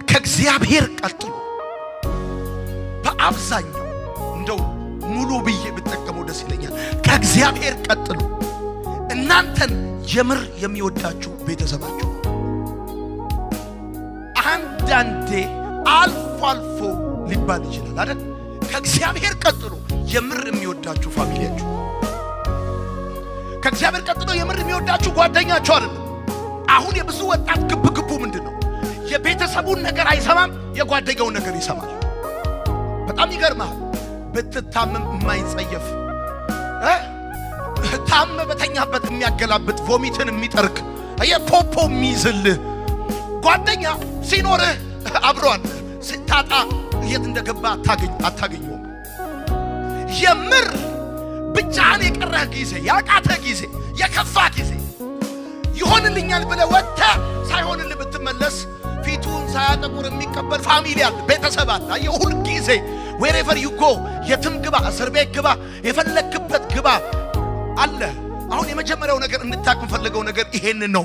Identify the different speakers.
Speaker 1: ከእግዚአብሔር ቀጥሎ በአብዛኛው እንደው ሙሉ ብዬ ብጠቀመው ደስ ይለኛል። ከእግዚአብሔር ቀጥሎ እናንተን የምር የሚወዳችሁ ቤተሰባችሁ፣ አንዳንዴ አልፎ አልፎ ሊባል ይችላል አይደል? ከእግዚአብሔር ቀጥሎ የምር የሚወዳችሁ ፋሚሊያችሁ፣ ከእግዚአብሔር ቀጥሎ የምር የሚወዳችሁ ጓደኛችሁ አይደል? አሁን የብዙ ወጣት ግብግቡ ምንድነው? የቤተሰቡን ነገር አይሰማም፣ የጓደኛውን ነገር ይሰማል። በጣም ይገርማል። ብትታመም የማይጸየፍ ታመ በተኛበት የሚያገላብጥ ቮሚትን የሚጠርቅ የፖፖ የሚይዝልህ ጓደኛ ሲኖርህ አብሮአል፣ ስታጣ የት እንደገባ አታገኘውም። የምር ብቻህን የቀረህ ጊዜ፣ ያቃተህ ጊዜ፣ የከፋ ጊዜ ይሆንልኛል ብለህ ወጥተህ ሳይሆንልህ ብትመለስ ፊቱን ሳያጠቁር የሚቀበል ፋሚሊ አለ፣ ቤተሰብ አለ። የሁል ጊዜ wherever you go የትም ግባ፣ እስር ቤት ግባ፣ የፈለክበት ግባ አለ። አሁን የመጀመሪያው ነገር እንድታቅ የምፈልገው ነገር ይሄንን ነው።